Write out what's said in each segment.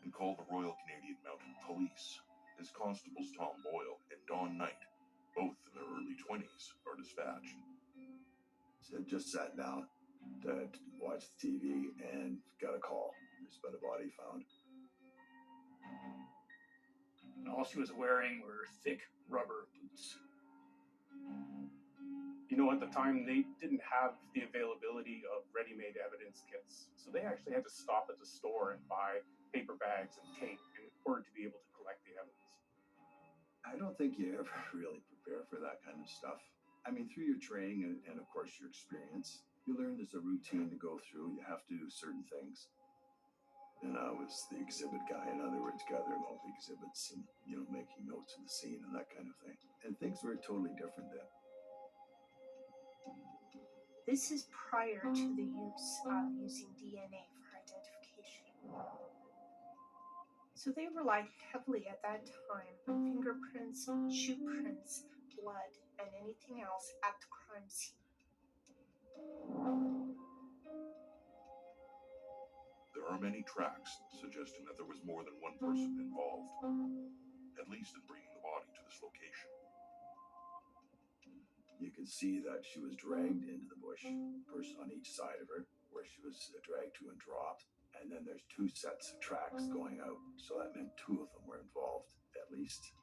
and called the Royal Canadian Mounted Police. His constables Tom Boyle and Don Knight, both in their early 20s, are dispatched. So I just sat down to watch the TV and got a call. There's been a body found. And all she was wearing were thick rubber boots. You know, at the time, they didn't have the availability of ready-made evidence kits. So they actually had to stop at the store and buy paper bags and tape in order to be able to collect the evidence. I don't think you ever really prepare for that kind of stuff. I mean, through your training and of course your experience, you learn there's a routine to go through. You have to do certain things. And I was the exhibit guy, in other words, gathering all the exhibits and, you know, making notes of the scene and that kind of thing. And things were totally different then. This is prior to the use of using DNA for identification. So they relied heavily at that time on fingerprints, shoe prints, blood, and anything else at the crime scene. There are many tracks suggesting that there was more than one person involved, at least in bringing the body to this location. You could see that she was dragged into the bush, person on each side of her, where she was dragged to and dropped. And then there's two sets of tracks going out, so that meant two of them were involved, at least.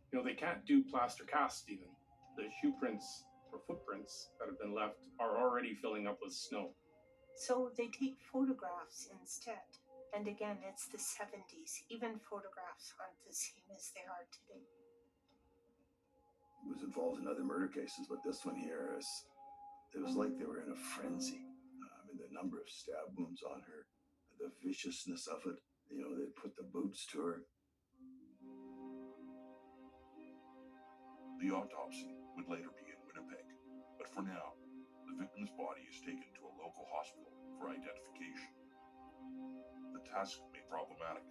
You know, they can't do plaster casts even. The shoe prints or footprints that have been left are already filling up with snow. So they take photographs instead. And again, it's the 70s. Even photographs aren't the same as they are today. Was involved in other murder cases, but this one here it was like they were in a frenzy. I mean, the number of stab wounds on her, the viciousness of it, you know, they'd put the boots to her. The autopsy would later be in Winnipeg, but for now, the victim's body is taken to a local hospital for identification. The task made problematic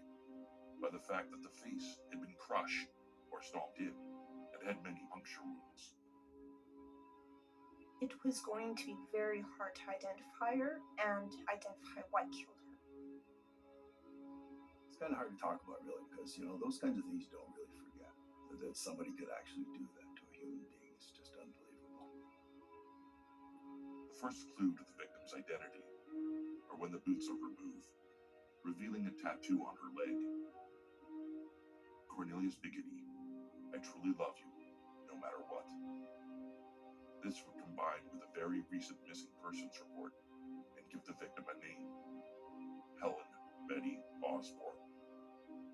by the fact that the face had been crushed or stomped in and had many puncture wounds. It was going to be very hard to identify her and identify what killed her. It's kind of hard to talk about, really, because, you know, those kinds of things you don't really forget. That somebody could actually do that to a human being is just unbelievable. The first clue to the victim's identity are when the boots are removed, revealing a tattoo on her leg. Cornelius Biggity, I truly love you, no matter what. This would combine with a very recent missing persons report and give the victim a name, Helen Betty Osborne.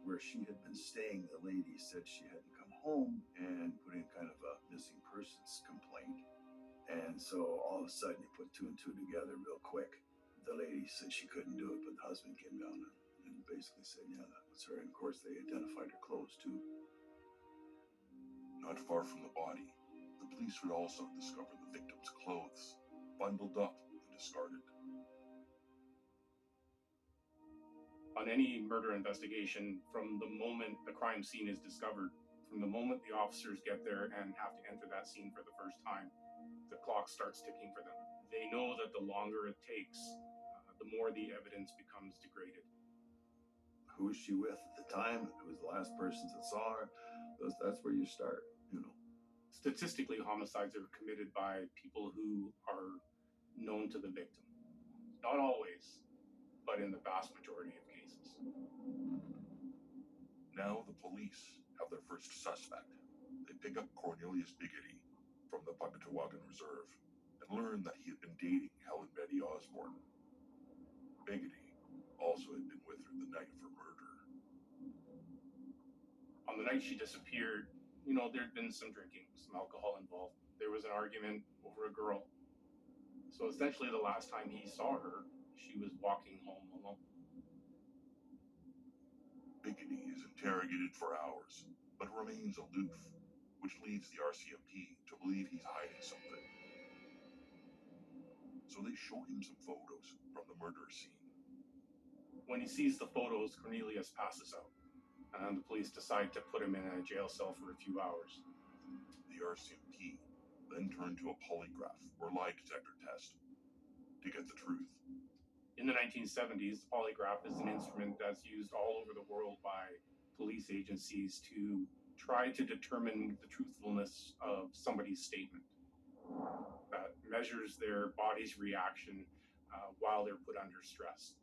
Where she had been staying, the lady said she hadn't come home and put in kind of a missing persons complaint. And so all of a sudden you put two and two together real quick. The lady said she couldn't do it, but the husband came down and basically said, yeah, that was her. And of course they identified her clothes too. Not far from the body, the police would also discover the victim's clothes, bundled up and discarded. On any murder investigation, from the moment the crime scene is discovered, from the moment the officers get there and have to enter that scene for the first time, the clock starts ticking for them. They know that the longer it takes, the more the evidence becomes degraded. Who was she with at the time? Who was the last person that saw her? That's where you start, you know. Statistically, homicides are committed by people who are known to the victim. Not always, but in the vast majority of cases. Now the police have their first suspect. They pick up Cornelius Biggity from the PAQUETTE Reserve and learn that he had been dating Helen Betty Osborne. Biggity also had been with her the night of her murder. On the night she disappeared, you know, there'd been some drinking, some alcohol involved. There was an argument over a girl. So essentially the last time he saw her, she was walking home alone. Biggity is interrogated for hours, but remains aloof, which leads the RCMP to believe he's hiding something. So they show him some photos from the murder scene. When he sees the photos, Cornelius passes out, and the police decide to put him in a jail cell for a few hours. The RCMP then turn to a polygraph or lie detector test to get the truth. In the 1970s, the polygraph is an instrument that's used all over the world by police agencies to try to determine the truthfulness of somebody's statement. That measures their body's reaction while they're put under stress.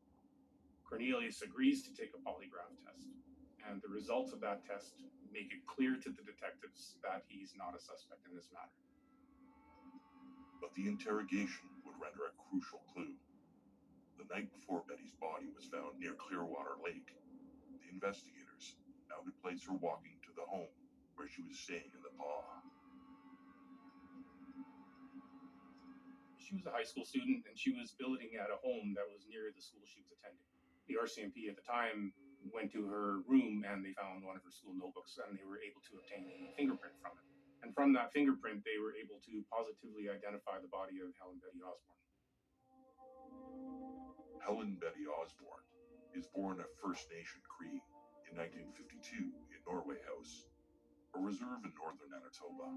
Cornelius agrees to take a polygraph test, and the results of that test make it clear to the detectives that he's not a suspect in this matter. But the interrogation would render a crucial clue. The night before Betty's body was found near Clearwater Lake, the investigators now could place her walking to the home where she was staying in the PAW. She was a high school student, and she was billeting at a home that was near the school she was attending. The RCMP at the time went to her room, and they found one of her school notebooks, and they were able to obtain a fingerprint from it. And from that fingerprint, they were able to positively identify the body of Helen Betty Osborne. Helen Betty Osborne is born of First Nation Cree in 1952 in Norway House, a reserve in northern Manitoba.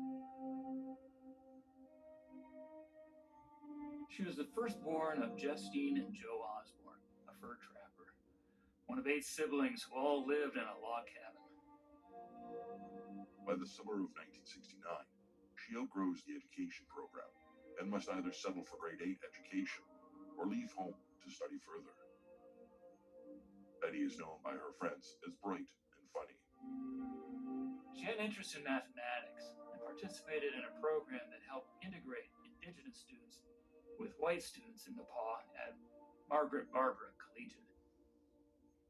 She was the firstborn of Justine and Joe Osborne, a fur trapper, one of 8 siblings who all lived in a log cabin. By the summer of 1969, she outgrows the education program and must either settle for grade 8 education or leave home to study further. Betty is known by her friends as bright and funny. She had an interest in mathematics and participated in a program that helped integrate Indigenous students with white students in the PAW at Margaret Barbara Collegiate.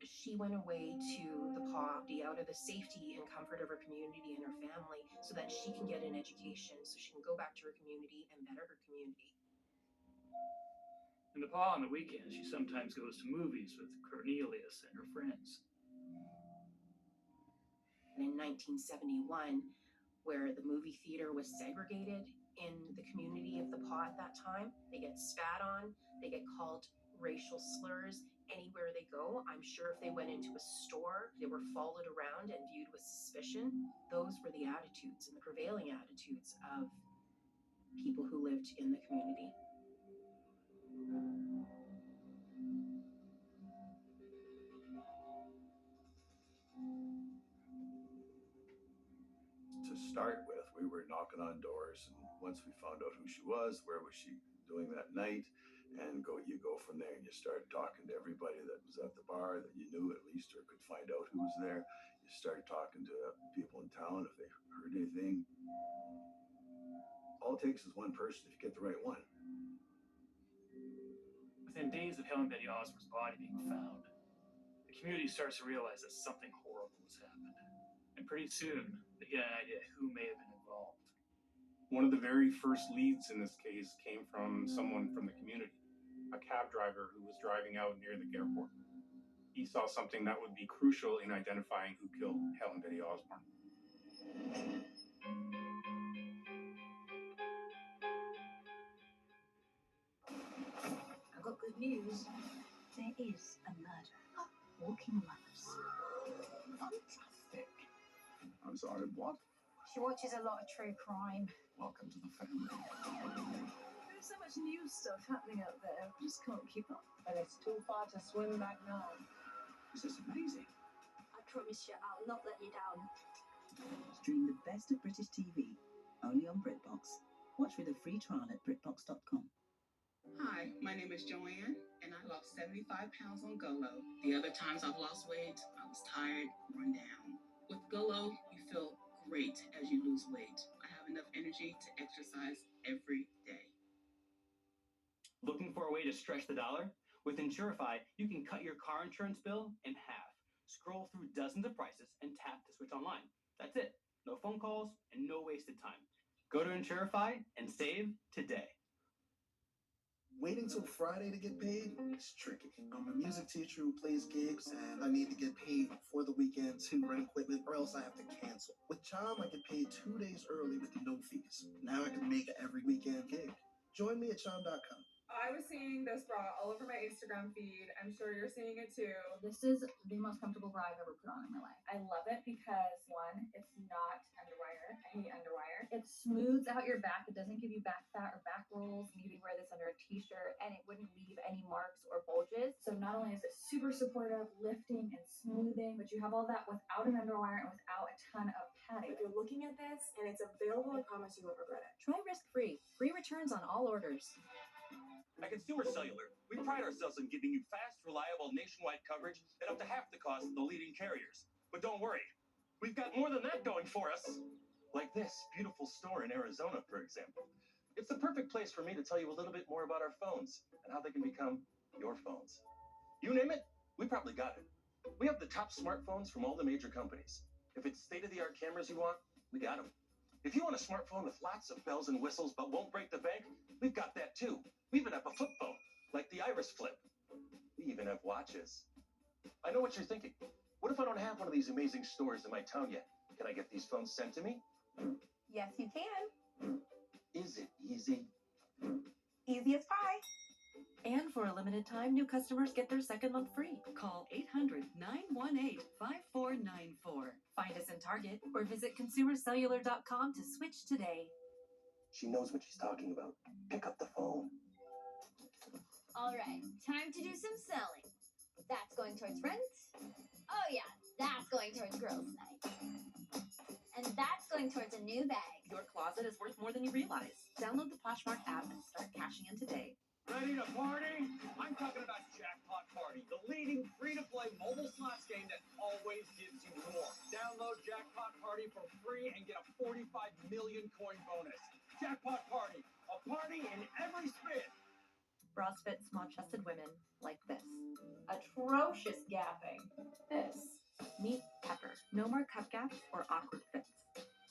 She went away to the PAW out of the safety and comfort of her community and her family so that she can get an education, so she can go back to her community and better her community. In the PAW on the weekends, she sometimes goes to movies with Cornelius and her friends. And in 1971, where the movie theater was segregated in the community of the PAW at that time, they get spat on, they get called racial slurs anywhere they go. I'm sure if they went into a store, they were followed around and viewed with suspicion. Those were the attitudes and the prevailing attitudes of people who lived in the community. To start with, we were knocking on doors, and once we found out who she was, where was she doing that night, and you go from there, and you start talking to everybody that was at the bar that you knew at least or could find out who was there. You start talking to people in town if they heard anything. All it takes is one person if you get the right one. Within days of Helen Betty Osborne's body being found, the community starts to realize that something horrible has happened. And pretty soon, they get an idea who may have been involved. One of the very first leads in this case came from someone from the community, a cab driver who was driving out near the airport. He saw something that would be crucial in identifying who killed Helen Betty Osborne. I've got good news. There is a murder. Walking lovers. Fantastic. I'm sorry, what? She watches a lot of true crime. Welcome to the family. There's so much new stuff happening out there. I just can't keep up. And it's too far to swim back now. This is amazing. I promise you, I'll not let you down. Stream the best of British TV, only on BritBox. Watch with a free trial at BritBox.com. Hi, my name is Joanne, and I lost 75 pounds on GOLO. The other times I've lost weight, I was tired, run down. With GOLO, you feel great as you lose weight. I have enough energy to exercise every day. Looking for a way to stretch the dollar? With Insurify, you can cut your car insurance bill in half. Scroll through dozens of prices and tap to switch online. That's it. No phone calls and no wasted time. Go to Insurify and save today. Waiting till Friday to get paid? It's tricky. I'm a music teacher who plays gigs, and I need to get paid for the weekend to rent equipment, or else I have to cancel. With Chime, I get paid 2 days early with no fees. Now I can make every weekend gig. Join me at Chime.com. I was seeing this bra all over my Instagram feed. I'm sure you're seeing it too. This is the most comfortable bra I've ever put on in my life. I love it because, one, it's not underwire. I hate underwire. It smooths out your back. It doesn't give you back fat or back rolls. You can wear this under a t-shirt and it wouldn't leave any marks or bulges. So not only is it super supportive, lifting and smoothing, but you have all that without an underwire and without a ton of padding. If you're looking at this and it's available, I promise you won't regret it. Try risk-free. Free returns on all orders. At Consumer Cellular, we pride ourselves on giving you fast, reliable, nationwide coverage at up to half the cost of the leading carriers. But don't worry, we've got more than that going for us. Like this beautiful store in Arizona, for example. It's the perfect place for me to tell you a little bit more about our phones and how they can become your phones. You name it, we probably got it. We have the top smartphones from all the major companies. If it's state-of-the-art cameras you want, we got them. If you want a smartphone with lots of bells and whistles but won't break the bank, we've got that too. We even have a flip phone, like the Iris Flip. We even have watches. I know what you're thinking. What if I don't have one of these amazing stores in my town yet? Can I get these phones sent to me? Yes, you can. Is it easy? Easy as pie. And for a limited time, new customers get their second month free. Call 800-918-5494. Find us in Target or visit consumercellular.com to switch today. She knows what she's talking about. Pick up the phone. All right, time to do some selling. That's going towards rent. Oh yeah, that's going towards girls' night. And that's going towards a new bag. Your closet is worth more than you realize. Download the Poshmark app and start cashing in today. Ready to party? I'm talking about Jackpot Party, the leading free-to-play mobile slots game that always gives you more. Download Jackpot Party for free and get a 45 million coin bonus. Jackpot Party, a party in every spin. Bras fit small-chested women like this. Atrocious gapping. This. Meet Pepper. No more cup gaps or awkward fits.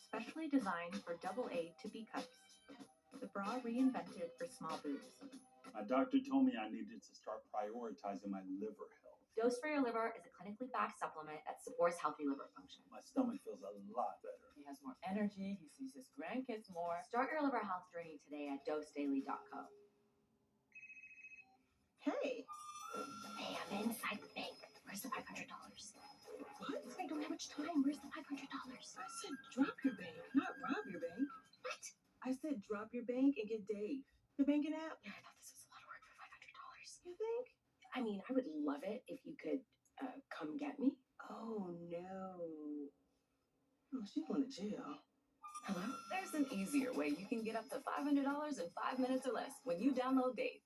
Specially designed for AA to B cups. The bra reinvented for small boobs. My doctor told me I needed to start prioritizing my liver health. Dose for Your Liver is a clinically backed supplement that supports healthy liver function. My stomach feels a lot better. He has more energy, he sees his grandkids more. Start your liver health journey today at dosedaily.co. Hey. Hey, I'm inside the bank. Where's the $500? What? I don't have much time. Where's the $500? I said drop your bank, not rob your bank. What? I said drop your bank and get Dave. The banking app. Yeah, I thought this was a lot of work for $500. You think? I mean, I would love it if you could come get me. Oh, no. Oh, she's going to jail. Hello? There's an easier way you can get up to $500 in 5 minutes or less when you download Dave.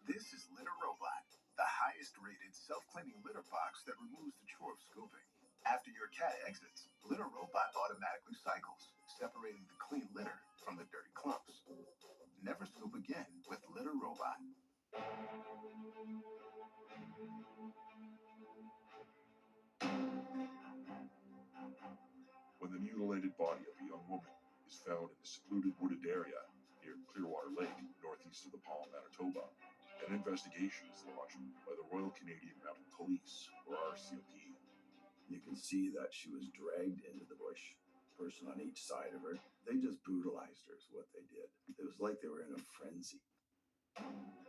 This is Litter Robot, the highest-rated self-cleaning litter box that removes the chore of scooping. After your cat exits, Litter Robot automatically cycles, separating the clean litter from the dirty clumps. Never scoop again with Litter Robot. When the mutilated body of a young woman is found in a secluded wooded area near Clearwater Lake, northeast of the Palm, Manitoba, an investigation is launched by the Royal Canadian Mounted Police, or RCMP. You can see that she was dragged into the bush. Person on each side of her. They just brutalized her is what they did. It was like they were in a frenzy.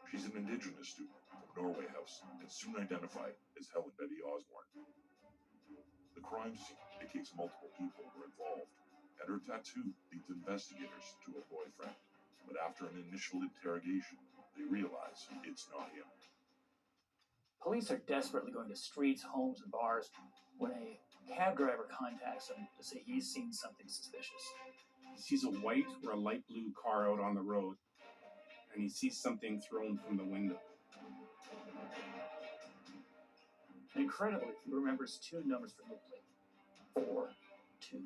She's an Indigenous student from Norway House and soon identified as Helen Betty Osborne. The crime scene indicates multiple people were involved, and her tattoo leads investigators to a boyfriend. But after an initial interrogation, they realize it's not him. Police are desperately going to streets, homes, and bars when a cab driver contacts him to say he's seen something suspicious. He sees a white or a light blue car out on the road, and he sees something thrown from the window. And incredibly, he remembers two numbers from the plate. 4-2.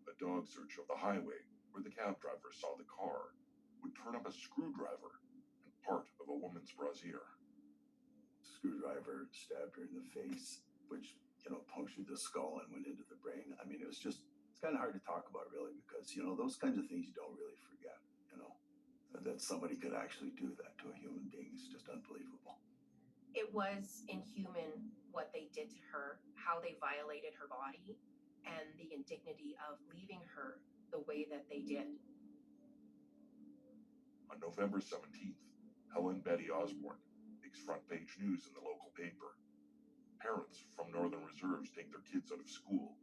A dog search of the highway where the cab driver saw the car would turn up a screwdriver and part of a woman's brassiere. Screwdriver stabbed her in the face, which, punctured the skull and went into the brain. I mean, it's kind of hard to talk about, really, because, those kinds of things you don't really forget, that somebody could actually do that to a human being is just unbelievable. It was inhuman what they did to her, how they violated her body, and the indignity of leaving her the way that they did. On November 17th, Helen Betty Osborne makes front-page news in the local paper. Parents from Northern Reserves take their kids out of school.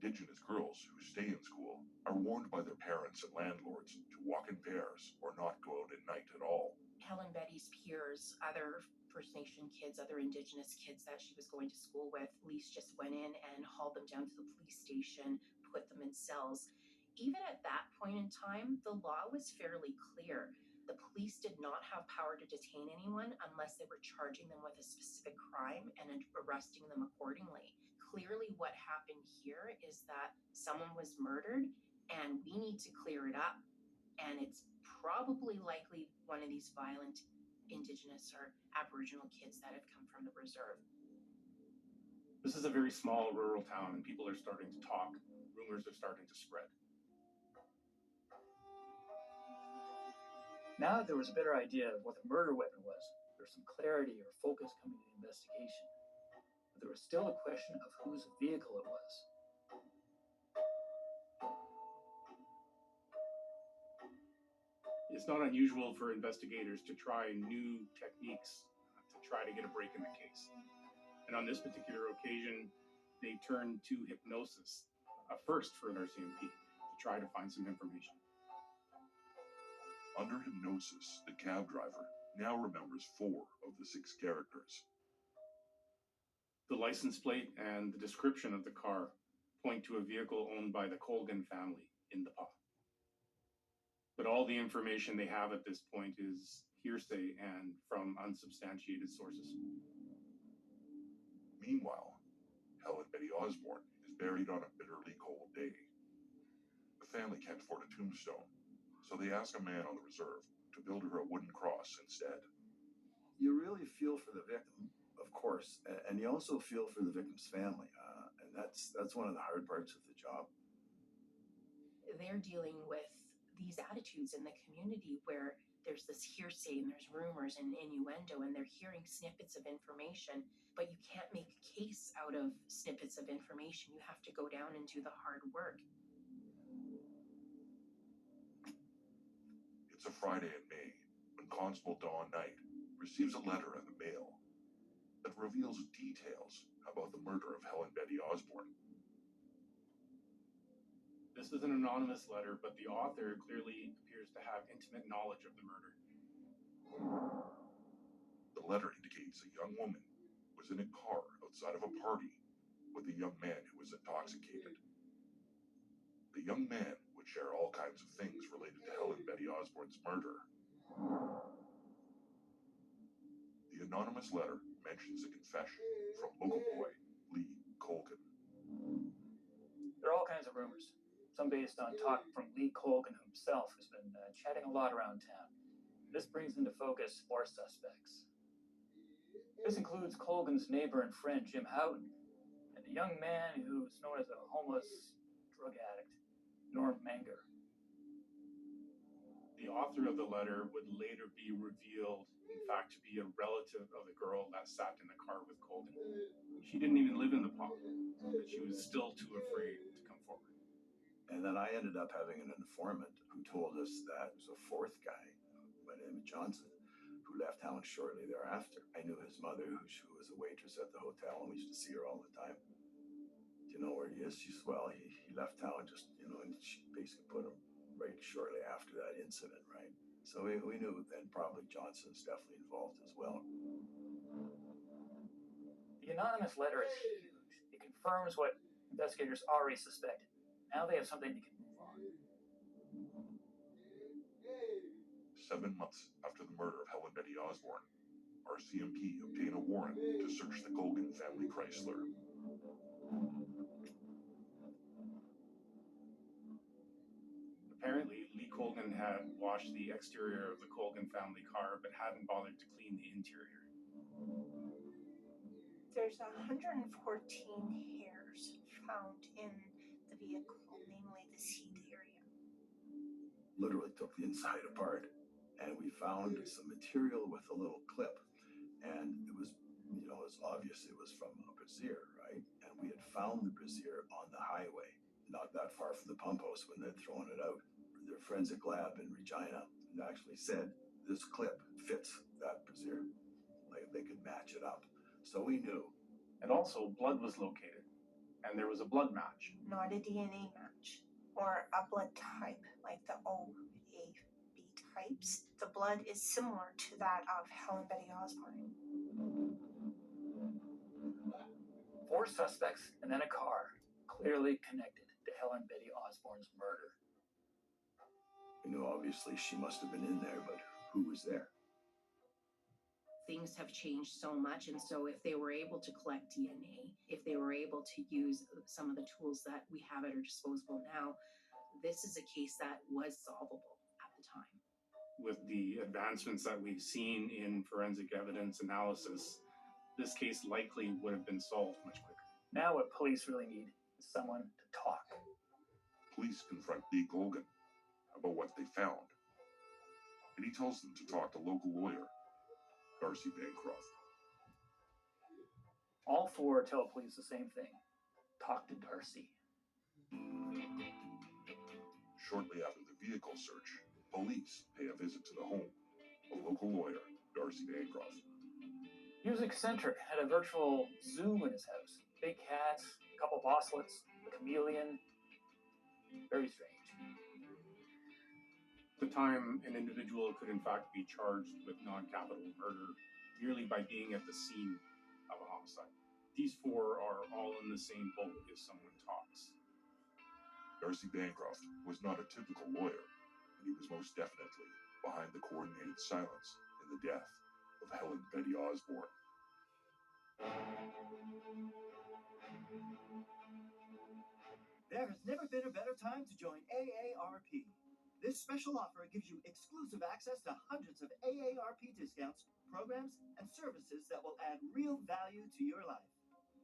Indigenous girls who stay in school are warned by their parents and landlords to walk in pairs or not go out at night at all. Helen Betty's peers, other First Nation kids, other Indigenous kids that she was going to school with, Lise just went in and hauled them down to the police station, put them in cells. Even at that point in time, the law was fairly clear. The police did not have power to detain anyone unless they were charging them with a specific crime and arresting them accordingly. Clearly, what happened here is that someone was murdered and we need to clear it up. And it's probably likely one of these violent Indigenous or Aboriginal kids that have come from the reserve. This is a very small rural town and people are starting to talk. Rumors are starting to spread. Now that there was a better idea of what the murder weapon was, there was some clarity or focus coming to the investigation. But there was still a question of whose vehicle it was. It's not unusual for investigators to try new techniques to try to get a break in the case. And on this particular occasion, they turned to hypnosis, a first for an RCMP, to try to find some information. Under hypnosis, the cab driver now remembers 4 of the 6 characters. The license plate and the description of the car point to a vehicle owned by the Colgan family in the PA. But all the information they have at this point is hearsay and from unsubstantiated sources. Meanwhile, Helen Betty Osborne is buried on a bitterly cold day. The family can't afford a tombstone, so they ask a man on the reserve to build her a wooden cross instead. You really feel for the victim, of course, and you also feel for the victim's family, and that's one of the hard parts of the job. They're dealing with these attitudes in the community where there's this hearsay and there's rumors and innuendo and they're hearing snippets of information, but you can't make a case out of snippets of information. You have to go down and do the hard work. It's a Friday in May when Constable Dawn Knight receives a letter in the mail that reveals details about the murder of Helen Betty Osborne. This is an anonymous letter, but the author clearly appears to have intimate knowledge of the murder. The letter indicates a young woman was in a car outside of a party with a young man who was intoxicated. The young man would share all kinds of things related to Helen Betty Osborne's murder. The anonymous letter mentions a confession from local boy Lee Colgan. There are all kinds of rumors, some based on talk from Lee Colgan himself, who's been chatting a lot around town. This brings into focus 4 suspects. This includes Colgan's neighbor and friend Jim Houghton, and the young man who's known as a homeless drug addict, Norm Manger. The author of the letter would later be revealed, in fact, to be a relative of the girl that sat in the car with Colgan. She didn't even live in the PA, but she was still too afraid to come forward. And then I ended up having an informant who told us that there was a 4th guy by the name of Johnson who left town shortly thereafter. I knew his mother, who was a waitress at the hotel, and we used to see her all the time. Do you know where he is? She said, well, he left town just, and she basically put him right shortly after that incident, right? So we knew then probably Johnson's definitely involved as well. The anonymous letter is huge. It confirms what investigators already suspected. Now they have something they can move on. 7 months after the murder of Helen Betty Osborne, RCMP obtained a warrant to search the Colgan family Chrysler. Apparently, Lee Colgan had washed the exterior of the Colgan family car, but hadn't bothered to clean the interior. There's 114 hairs found in the vehicle, namely the seat area. Literally took the inside apart, and we found some material with a little clip, and it was, it was obvious it was from a brassiere, right? And we had found the brassiere on the highway, not that far from the pump house when they'd thrown it out. Their forensic lab in Regina actually said this clip fits that brassiere. Like they could match it up. So we knew. And also, blood was located. and there was a blood match. Not a DNA match or a blood type like the O, A, B types. The blood is similar to that of Helen Betty Osborne. 4 suspects and then a car, clearly connected to Helen Betty Osborne's murder. You know, obviously she must have been in there, but who was there? Things have changed so much, and so if they were able to collect DNA, if they were able to use some of the tools that we have at our disposal now, this is a case that was solvable at the time. With the advancements that we've seen in forensic evidence analysis, this case likely would have been solved much quicker. Now what police really need is someone to talk. Police confront Lee Colgan about what they found, and he tells them to talk to local lawyer Darcy Bancroft. All 4 tell police the same thing. Talk to Darcy. Shortly after the vehicle search, police pay a visit to the home of local lawyer Darcy Bancroft. Music-centric, had a virtual zoo in his house. Big cats, a couple of osselets, a chameleon. Very strange. At the time, an individual could in fact be charged with non-capital murder merely by being at the scene of a homicide. These 4 are all in the same boat if someone talks. Darcy Bancroft was not a typical lawyer, and he was most definitely behind the coordinated silence in the death of Helen Betty Osborne. There has never been a better time to join AARP. This special offer gives you exclusive access to hundreds of AARP discounts, programs, and services that will add real value to your life.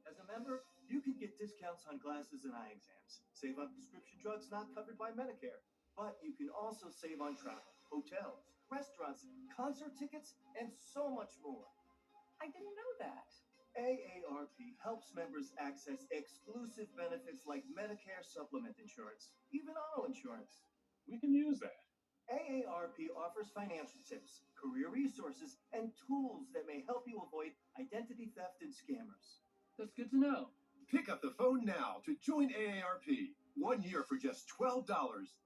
As a member, you can get discounts on glasses and eye exams, save on prescription drugs not covered by Medicare, but you can also save on travel, hotels, restaurants, concert tickets, and so much more. I didn't know that. AARP helps members access exclusive benefits like Medicare supplement insurance, even auto insurance. We can use that. AARP offers financial tips, career resources, and tools that may help you avoid identity theft and scammers. That's good to know. Pick up the phone now to join AARP. 1 year for just $12.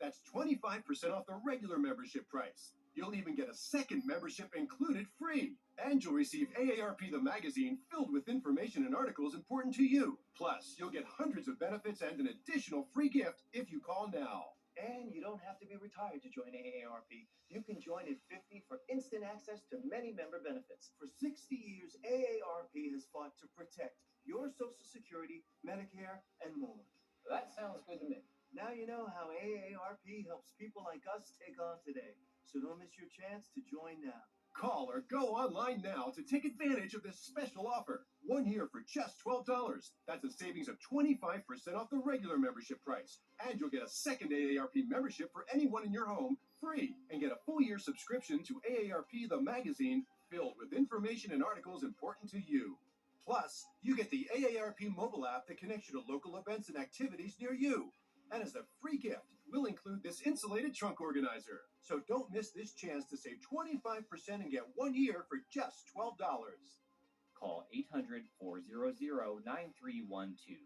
That's 25% off the regular membership price. You'll even get a second membership included free. And you'll receive AARP the magazine filled with information and articles important to you. Plus, you'll get hundreds of benefits and an additional free gift if you call now. And you don't have to be retired to join AARP. You can join at 50 for instant access to many member benefits. For 60 years, AARP has fought to protect your Social Security, Medicare, and more. That sounds good to me. Now you know how AARP helps people like us take on today. So don't miss your chance to join now. Call or go online now to take advantage of this special offer. 1 year for just $12. That's a savings of 25% off the regular membership price. And you'll get a second AARP membership for anyone in your home free. And get a full year subscription to AARP the magazine filled with information and articles important to you. Plus, you get the AARP mobile app that connects you to local events and activities near you. And as a free gift, we'll include this insulated trunk organizer. So don't miss this chance to save 25% and get 1 year for just $12. Call 800-400-9312.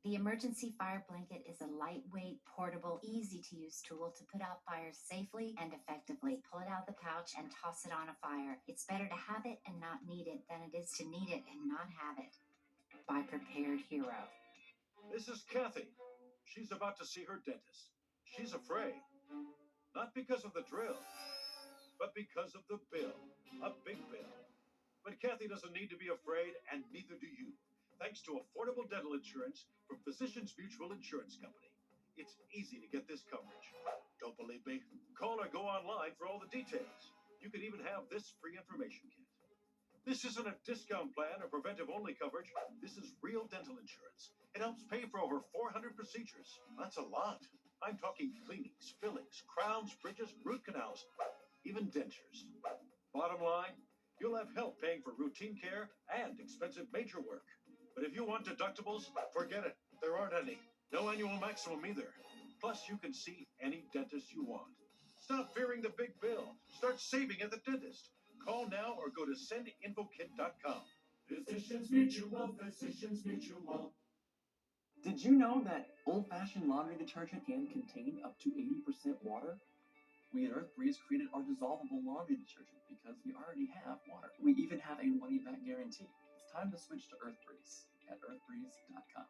The emergency fire blanket is a lightweight, portable, easy-to-use tool to put out fires safely and effectively. Pull it out of the pouch and toss it on a fire. It's better to have it and not need it than it is to need it and not have it. By Prepared Hero. This is Kathy. She's about to see her dentist. She's afraid. Not because of the drill, but because of the bill. A big bill. But Kathy doesn't need to be afraid, and neither do you. Thanks to affordable dental insurance from Physicians Mutual Insurance Company. It's easy to get this coverage. Don't believe me? Call or go online for all the details. You can even have this free information kit. This isn't a discount plan or preventive-only coverage. This is real dental insurance. It helps pay for over 400 procedures. That's a lot. I'm talking cleanings, fillings, crowns, bridges, root canals, even dentures. Bottom line, you'll have help paying for routine care and expensive major work. But if you want deductibles, forget it. There aren't any. No annual maximum either. Plus, you can see any dentist you want. Stop fearing the big bill. Start saving at the dentist. Call now or go to sendinfokit.com. Physicians Mutual, Physicians Mutual. Did you know that old-fashioned laundry detergent can contain up to 80% water? We at EarthBreeze created our dissolvable laundry detergent because we already have water. We even have a money-back guarantee. It's time to switch to EarthBreeze at earthbreeze.com.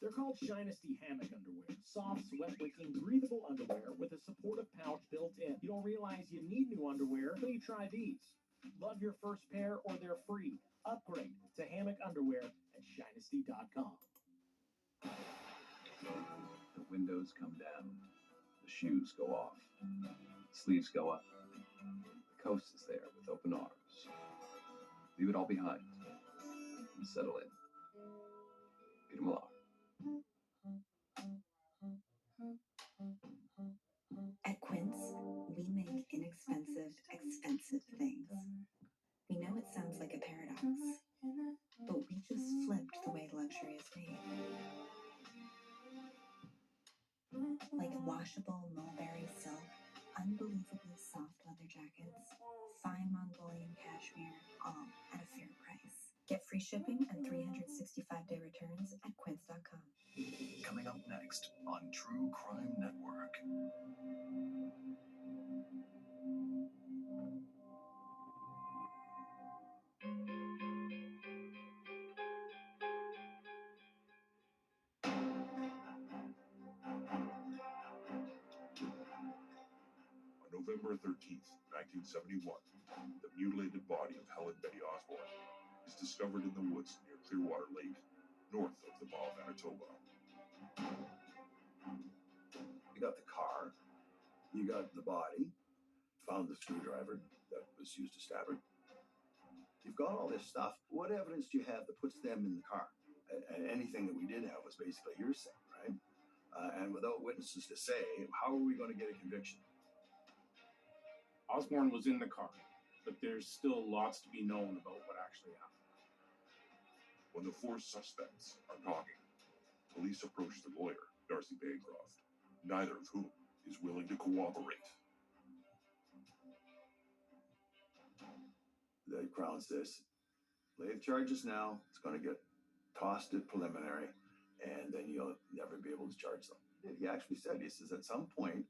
They're called Shynasty hammock underwear. Soft, sweat-wicking, breathable underwear with a supportive pouch built in. You don't realize you need new underwear until you try these. Love your first pair or they're free. Upgrade to hammock underwear at Shynasty.com. The windows come down. The shoes go off. The sleeves go up. The coast is there with open arms. Leave it all behind and settle in. Get 'em along. At Quince, we make inexpensive, expensive things. We know it sounds like a paradox, but we just flipped the way luxury is made. Like washable mulberry silk, unbelievably soft leather jackets, fine Mongolian cashmere, all at a fair price. Get free shipping and 365-day returns at quince.com. Coming up next on True Crime Network. On November 13th, 1971, the mutilated body of Helen Betty Osborne is discovered in the woods near Clearwater Lake, north of the Mall of Manitoba. You got the car, you got the body, found the screwdriver that was used to stab her. You've got all this stuff. What evidence do you have that puts them in the car? And anything that we did have was basically hearsay, right? And without witnesses to say, how are we going to get a conviction? Osborne was in the car, but there's still lots to be known about what actually happened. When the four suspects are talking, police approach the lawyer, Darcy Bancroft, neither of whom is willing to cooperate. The Crown says, lay the charges now. It's going to get tossed at preliminary, and then you'll never be able to charge them. He actually said, he says, at some point,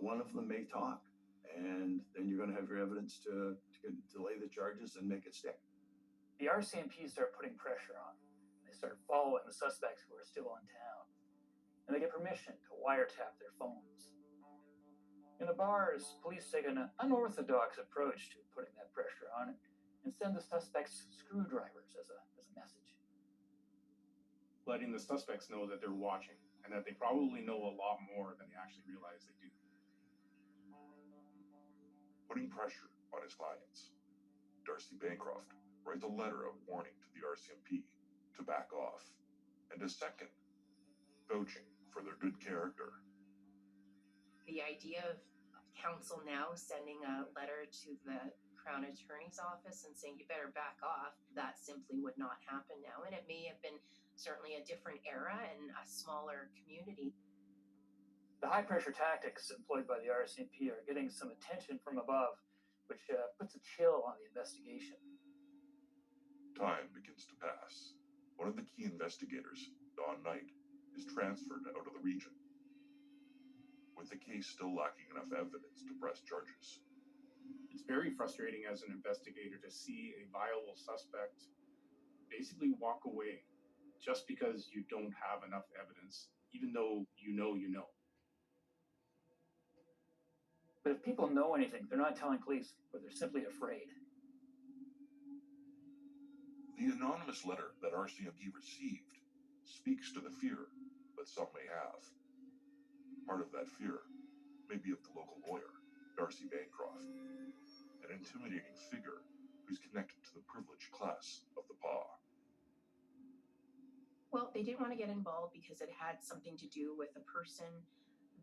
one of them may talk, and then you're going to have your evidence to lay the charges and make it stick. The RCMP start putting pressure on. They start following the suspects who are still in town. And they get permission to wiretap their phones. In the bars, police take an unorthodox approach to putting that pressure on and send the suspects screwdrivers as a message. Letting the suspects know that they're watching and that they probably know a lot more than they actually realize they do. Putting pressure on his clients, Darcy Bancroft writes a letter of warning to the RCMP to back off, and a second, vouching for their good character. The idea of counsel now sending a letter to the Crown Attorney's office and saying you better back off, that simply would not happen now. And it may have been certainly a different era and a smaller community. The high-pressure tactics employed by the RCMP are getting some attention from above, which puts a chill on the investigation. Time begins to pass. One of the key investigators, Don Knight, is transferred out of the region, with the case still lacking enough evidence to press charges. It's very frustrating as an investigator to see a viable suspect basically walk away just because you don't have enough evidence, even though you know you know. But if people know anything, they're not telling police, or they're simply afraid. The anonymous letter that RCMP received speaks to the fear that some may have. Part of that fear may be of the local lawyer, Darcy Bancroft, an intimidating figure who's connected to the privileged class of the PA. Well, they didn't want to get involved because it had something to do with a person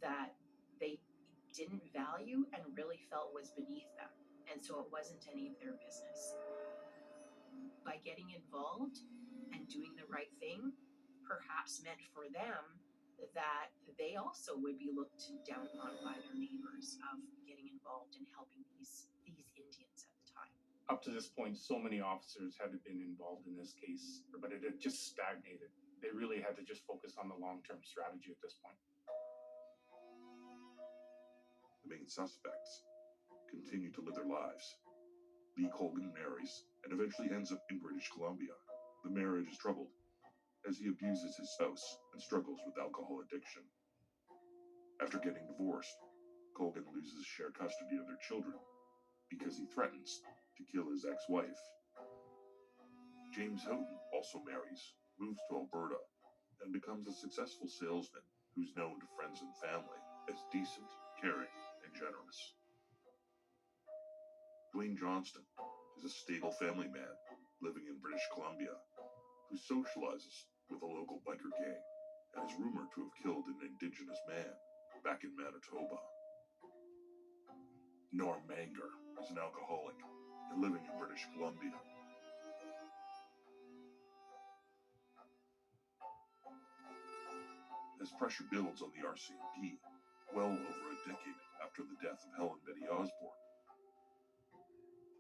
that they didn't value and really felt was beneath them. And so it wasn't any of their business. By getting involved and doing the right thing, perhaps meant for them that they also would be looked down upon by their neighbors of getting involved and helping these Indians at the time. Up to this point, so many officers had been involved in this case, but it had just stagnated. They really had to just focus on the long-term strategy at this point. The main suspects continue to live their lives. Lee Colgan marries and eventually ends up in British Columbia. The marriage is troubled as he abuses his spouse and struggles with alcohol addiction. After getting divorced, Colgan loses shared custody of their children because he threatens to kill his ex-wife. James Houghton also marries, moves to Alberta, and becomes a successful salesman who's known to friends and family as decent, caring, and generous. Dwayne Johnston is a stable family man living in British Columbia who socializes with a local biker gang and is rumored to have killed an Indigenous man back in Manitoba. Norm Manger is an alcoholic and living in British Columbia. As pressure builds on the RCMP, well over a decade after the death of Helen Betty Osborne,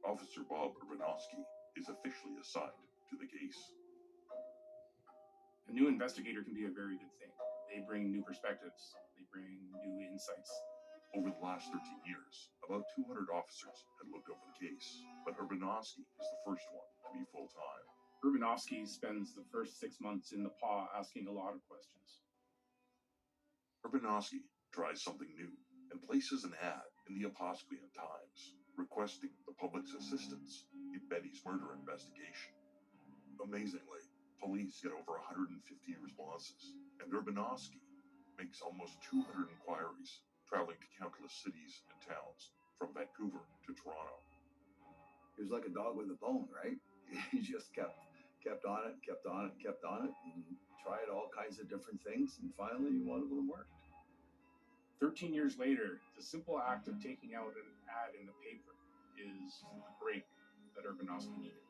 Officer Bob Urbanowski is officially assigned to the case. A new investigator can be a very good thing. They bring new perspectives. They bring new insights. Over the last 13 years, about 200 officers had looked over the case, but Urbanowski is the first one to be full-time. Urbanowski spends the first 6 months in the PAW asking a lot of questions. Urbanowski tries something new and places an ad in the Apposquean Times requesting the public's assistance in Betty's murder investigation. Amazingly, police get over 150 responses, and Urbanowski makes almost 200 inquiries, traveling to countless cities and towns from Vancouver to Toronto. He was like a dog with a bone, right? He just kept on it, and tried all kinds of different things, and finally one of them worked. 13 years later, the simple act of taking out an ad in the paper is the break that Urbanowski needed.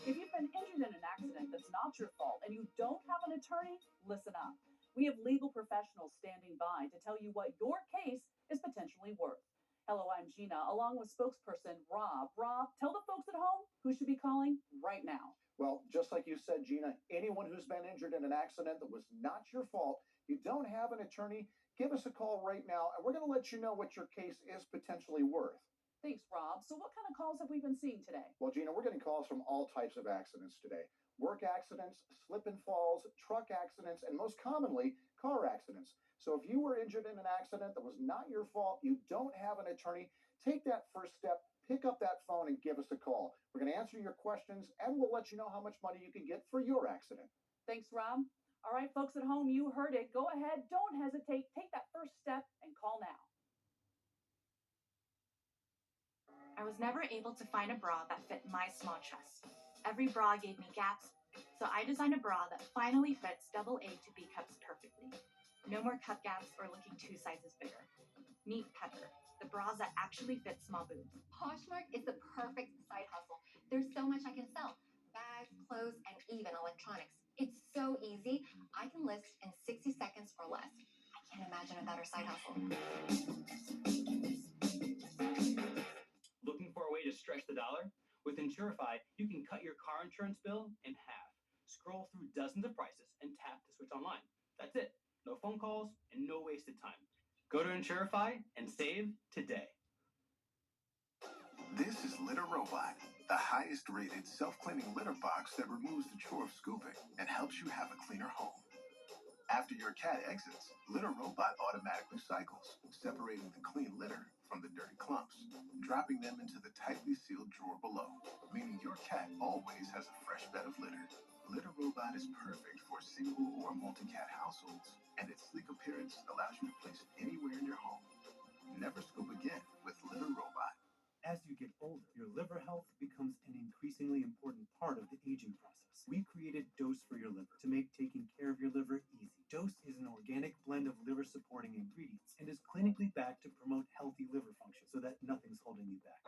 If you've been injured in an accident that's not your fault and you don't have an attorney, listen up. We have legal professionals standing by to tell you what your case is potentially worth. Hello, I'm Gina, along with spokesperson Rob. Rob, tell the folks at home who should be calling right now. Well, just like you said, Gina, anyone who's been injured in an accident that was not your fault, you don't have an attorney, give us a call right now, and we're going to let you know what your case is potentially worth. Thanks, Rob. So what kind of calls have we been seeing today? Well, Gina, we're getting calls from all types of accidents today. Work accidents, slip and falls, truck accidents, and most commonly, car accidents. So if you were injured in an accident that was not your fault, you don't have an attorney, take that first step, pick up that phone and give us a call. We're going to answer your questions, and we'll let you know how much money you can get for your accident. Thanks, Rob. All right, folks at home, you heard it. Go ahead, don't hesitate, take that first step and call now. I was never able to find a bra that fit my small chest. Every bra gave me gaps, so I designed a bra that finally fits AA to B cups perfectly. No more cup gaps or looking 2 sizes bigger. Meet Pepper, the bras that actually fit small boobs. Poshmark is the perfect side hustle. There's so much I can sell. Bags, clothes, and even electronics. It's so easy. I can list in 60 seconds or less. I can't imagine a better side hustle. Looking for a way to stretch the dollar? With Insurify, you can cut your car insurance bill in half. Scroll through dozens of prices and tap to switch online. That's it. No phone calls and no wasted time. Go to Insurify and save today. This is Litter Robot, the highest rated self-cleaning litter box that removes the chore of scooping and helps you have a cleaner home. After your cat exits, Litter Robot automatically cycles, separating the clean litter from the dirty clumps, dropping them into the tightly sealed drawer below, meaning your cat always has a fresh bed of litter. Litter Robot is perfect for single or multi-cat households, and its sleek appearance allows you to place it anywhere in your home. Never scoop again with Litter Robot. As you get older, your liver health becomes an increasingly important part of the aging process. We created Dose for your liver to make taking care of your liver easy. Dose is an organic blend of liver-supporting ingredients and is clinically backed to promote healthy liver function so that nothing's holding you back.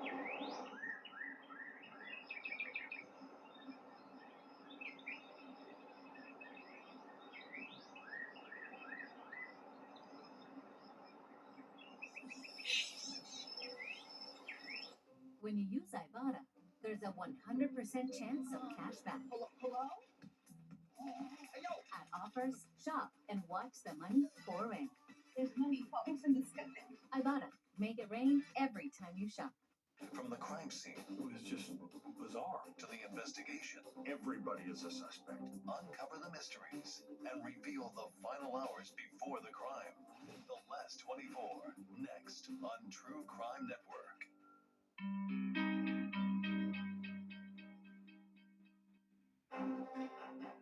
When you use Ibotta, there's a 100% chance of cashback. Hello? At Offers, shop, and watch the money pour in. There's money falling from the sky. Ibotta, make it rain every time you shop. From the crime scene It was just bizarre. to the investigation, Everybody is a suspect. uncover the mysteries and reveal the final hours before the crime. The Last 24, next on True Crime Network.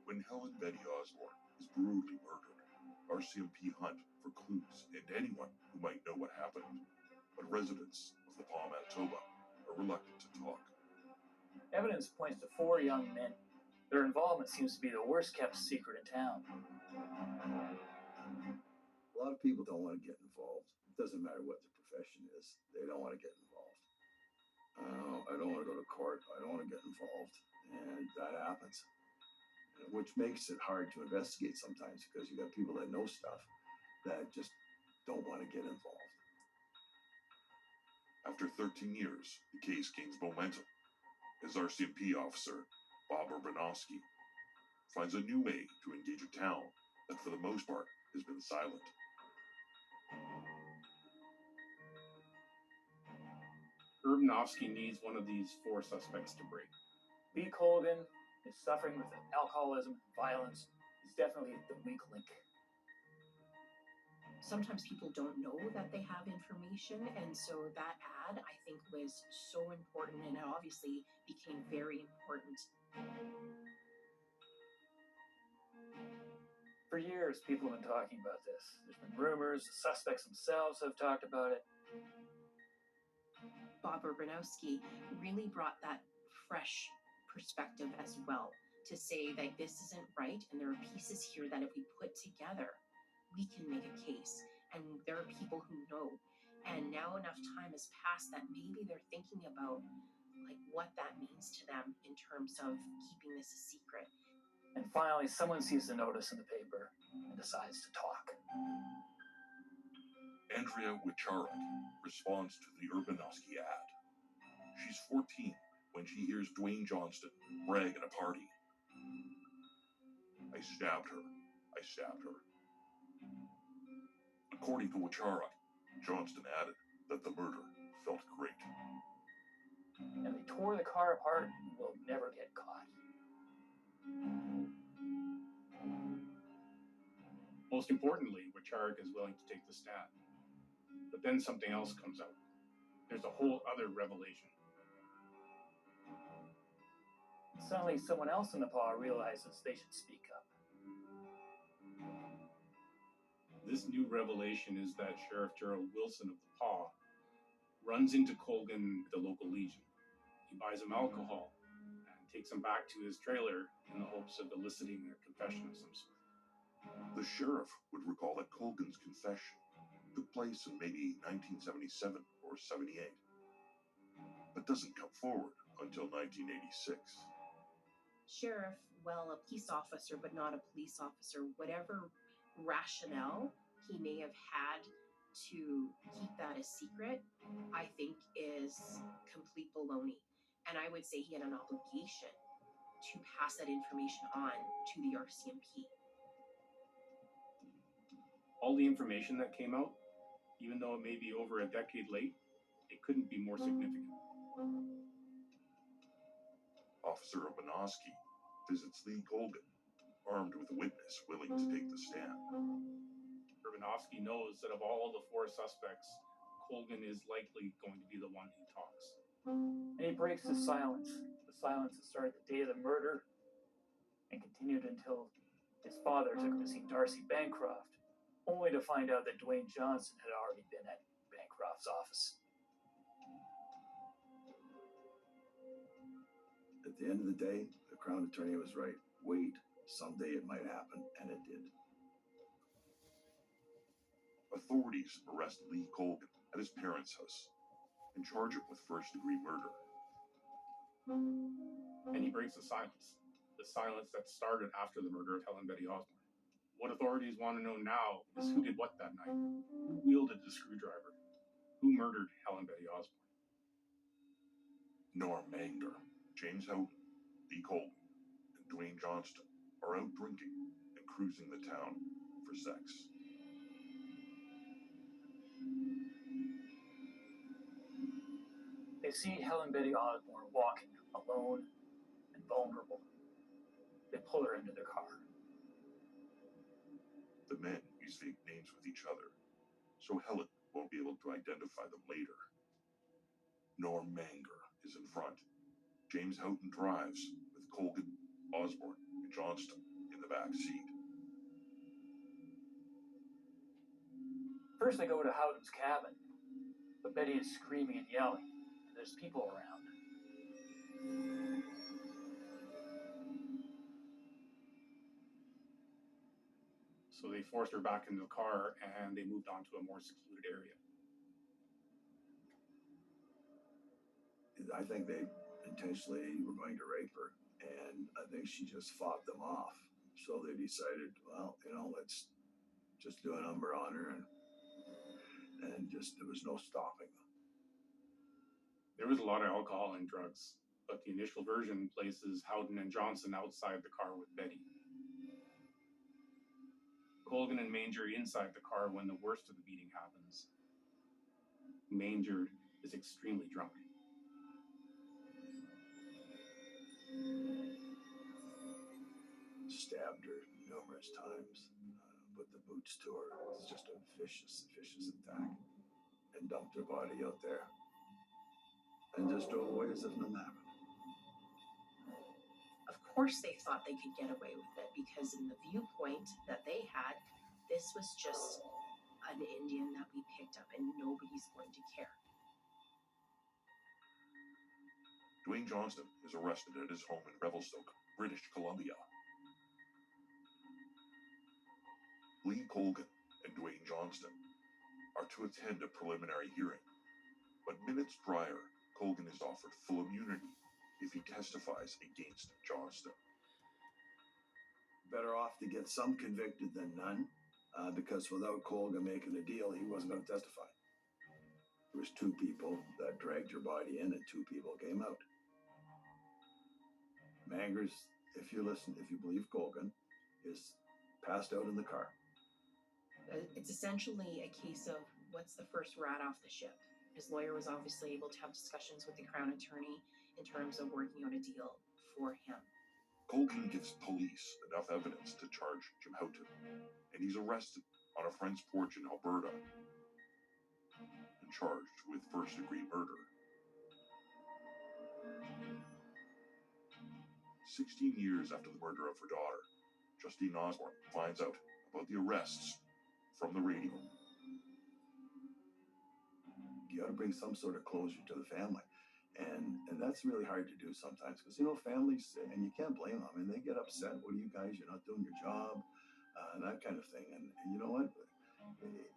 When Helen Betty Osborne is brutally murdered, RCMP hunt for clues and anyone who might know what happened. But residents of the Paw, Manitoba are reluctant to talk. Evidence points to 4 young men. Their involvement seems to be the worst kept secret in town. A lot of people don't want to get involved. It doesn't matter what their profession is. They don't want to get involved. I don't want to go to court. I don't want to get involved. And that happens. Which makes it hard to investigate sometimes because you got people that know stuff that just don't want to get involved. After 13 years, the case gains momentum as RCMP officer Bob Urbanowski finds a new way to engage a town that for the most part has been silent. Urbanowski needs one of these 4 suspects to break. B. Colgan is suffering with alcoholism, violence. He's definitely the weak link. Sometimes people don't know that they have information, and so that ad, I think, was so important, and it obviously became very important. For years, people have been talking about this. There's been rumors, the suspects themselves have talked about it. Bob Urbanowski really brought that fresh perspective as well to say that this isn't right, and there are pieces here that if we put together, we can make a case. And there are people who know. And now enough time has passed that maybe they're thinking about like what that means to them in terms of keeping this a secret. And finally, someone sees the notice in the paper and decides to talk. Andrea Wicharek responds to the Urbanowski ad. She's 14 when she hears Dwayne Johnston brag at a party. I stabbed her. I stabbed her. According to Wicharek, Johnston added that the murder felt great. And they tore the car apart and will never get caught. Most importantly, Wicharek is willing to take the stand. But then something else comes out. There's a whole other revelation. Suddenly, someone else in the paw realizes they should speak up. This new revelation is that Sheriff Gerald Wilson of the Paw runs into Colgan at the local Legion. He buys him alcohol and takes him back to his trailer in the hopes of eliciting a confession of some sort. The sheriff would recall that Colgan's confession took place in maybe 1977 or 78, but doesn't come forward until 1986. Sheriff, well, a peace officer, but not a police officer, whatever rationale he may have had to keep that a secret, I think is complete baloney. And I would say he had an obligation to pass that information on to the RCMP. All the information that came out, even though it may be over a decade late, it couldn't be more significant. Officer Urbanowski visits Lee Colgan, armed with a witness willing to take the stand. Urbanowski knows that of all the 4 suspects, Colgan is likely going to be the one who talks. And he breaks the silence. The silence that started the day of the murder. and continued until his father took him to see Darcy Bancroft, only to find out that Dwayne Johnson had already been at Bancroft's office. At the end of the day, the Crown Attorney was right. Wait, someday it might happen, and it did. Authorities arrest Lee Colgan at his parents' house and charge him with first-degree murder. And he breaks the silence that started after the murder of Helen Betty Osborne. What authorities want to know now is who did what that night, who wielded the screwdriver, who murdered Helen Betty Osborne. Norm Manger, James Houghton, Lee Colgan, and Dwayne Johnston are out drinking and cruising the town for sex. They see Helen Betty Osborne walking alone and vulnerable. They pull her into their car. The men use fake names with each other, so Helen won't be able to identify them later. Norm Manger is in front. James Houghton drives, with Colgan, Osborne, and Johnston in the back seat. First, they go to Houghton's cabin, but Betty is screaming and yelling, and there's people around. So they forced her back into the car and they moved on to a more secluded area. I think they intentionally were going to rape her, and I think she just fought them off. So they decided, well, let's just do a number on her, and just there was no stopping them. There was a lot of alcohol and drugs, but the initial version places Houghton and Johnson outside the car with Betty. Colgan and Manger inside the car when the worst of the beating happens. Manger is extremely drunk. Stabbed her numerous times, put the boots to her. It's just a vicious attack, and dumped her body out there, and just drove away as if nothing happened. Of course they thought they could get away with it, because in the viewpoint that they had, this was just an Indian that we picked up and nobody's going to care. Dwayne Johnston is arrested at his home in Revelstoke, British Columbia. Lee Colgan and Dwayne Johnston are to attend a preliminary hearing, but minutes prior, Colgan is offered full immunity if he testifies against Johnston. Better off to get some convicted than none, because without Colgan making a deal, he wasn't going to testify. There was 2 people that dragged your body in, and 2 people came out. Mangers, if you believe Colgan, is passed out in the car. It's essentially a case of what's the first rat off the ship. His lawyer was obviously able to have discussions with the Crown Attorney in terms of working out a deal for him. Colgan gives police enough evidence to charge Jim Houghton, and he's arrested on a friend's porch in Alberta and charged with first-degree murder. 16 years after the murder of her daughter, Justine Osborne finds out about the arrests from the radio. You got to bring some sort of closure to the family. And that's really hard to do sometimes, because, families, and you can't blame them. I mean, they get upset. What are you guys? You're not doing your job, and that kind of thing. And you know what?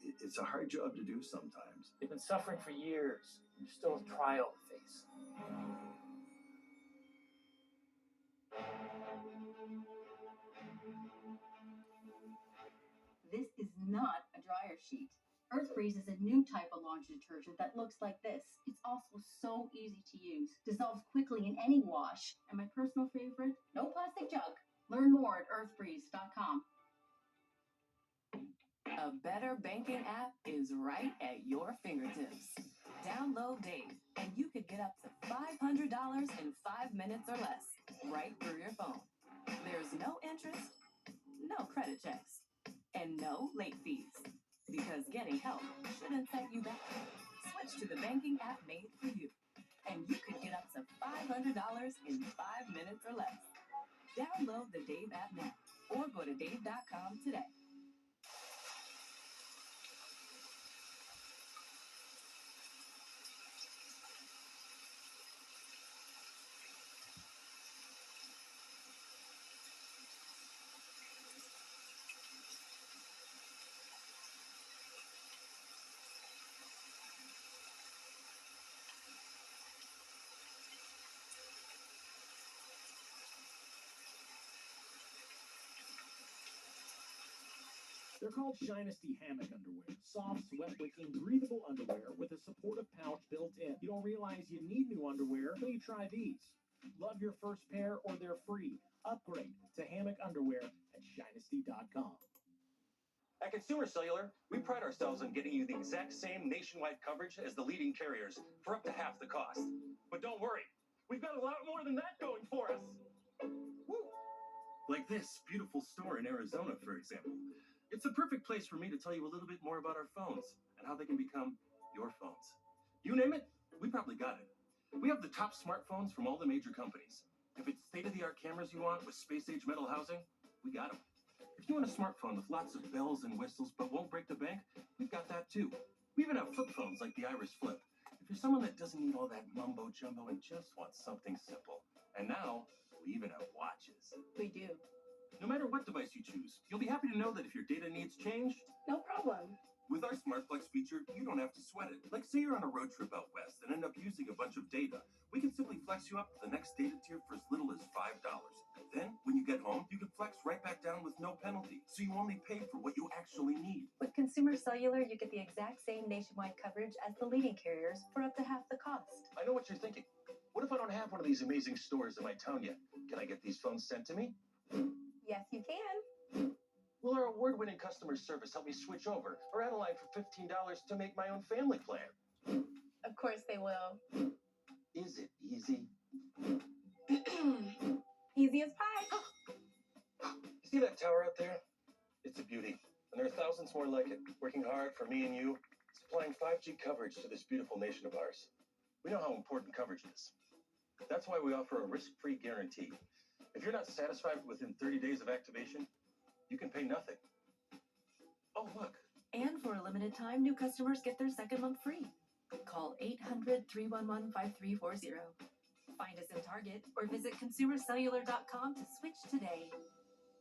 It's a hard job to do sometimes. They've been suffering for years. There's still a trial to face. This is not a dryer sheet. EarthBreeze is a new type of laundry detergent that looks like this. It's also so easy to use, dissolves quickly in any wash, and my personal favorite, no plastic jug. Learn more at earthbreeze.com. A better banking app is right at your fingertips. Download Dave, and you could get up to $500 in 5 minutes or less, right through your phone. There's no interest, no credit checks, and no late fees. Because getting help shouldn't set you back. Switch to the banking app made for you, and you could get up to $500 in 5 minutes or less. Download the Dave app now or go to dave.com today. They're called Shynasty hammock underwear. Soft, sweat-wicking, breathable underwear with a supportive pouch built in. You don't realize you need new underwear until you try these. Love your first pair or they're free. Upgrade to hammock underwear at shynasty.com. At Consumer Cellular, we pride ourselves on getting you the exact same nationwide coverage as the leading carriers for up to half the cost. But don't worry, we've got a lot more than that going for us. Woo! Like this beautiful store in Arizona, for example. It's the perfect place for me to tell you a little bit more about our phones and how they can become your phones. You name it, we probably got it. We have the top smartphones from all the major companies. If it's state-of-the-art cameras you want with space-age metal housing, we got them. If you want a smartphone with lots of bells and whistles but won't break the bank, we've got that too. We even have flip phones like the Iris Flip. If you're someone that doesn't need all that mumbo-jumbo and just wants something simple. And now, we even have watches. We do. No matter what device you choose, you'll be happy to know that if your data needs change, No problem. with our SmartFlex feature, you don't have to sweat it. Like say you're on a road trip out west and end up using a bunch of data. We can simply flex you up to the next data tier for as little as $5. Then, when you get home, you can flex right back down with no penalty. So you only pay for what you actually need. With Consumer Cellular, you get the exact same nationwide coverage as the leading carriers for up to half the cost. I know what you're thinking. What if I don't have one of these amazing stores in my town yet? Can I get these phones sent to me? Yes, you can. Will our award-winning customer service help me switch over or add a line for $15 to make my own family plan? Of course they will. Is it easy? Easy as pie. You see that tower out there? It's a beauty. And there are thousands more like it, working hard for me and you, supplying 5G coverage to this beautiful nation of ours. We know how important coverage is. That's why we offer a risk-free guarantee. If you're not satisfied within 30 days of activation, you can pay nothing. Oh, look. And for a limited time, new customers get their second month free. Call 800-311-5340. Find us in Target or visit consumercellular.com to switch today.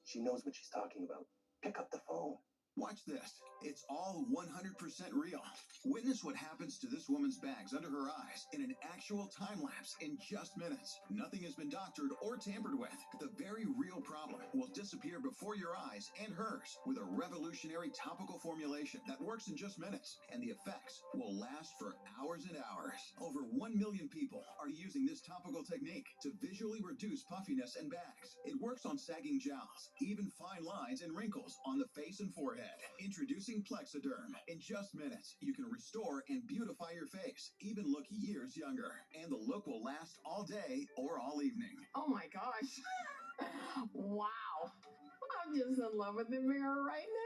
She knows what she's talking about. Pick up the phone. Watch this. It's all 100% real. Witness what happens to this woman's bags under her eyes in an actual time lapse in just minutes. Nothing has been doctored or tampered with. The very real problem will disappear before your eyes and hers with a revolutionary topical formulation that works in just minutes, and the effects will last for hours and hours. Over 1 million people are using this topical technique to visually reduce puffiness and bags. It works on sagging jowls, even fine lines and wrinkles on the face and forehead. Introducing Plexiderm. In just minutes, you can restore and beautify your face, even look years younger. And the look will last all day or all evening. Oh my gosh. Wow. I'm just in love with the mirror right now.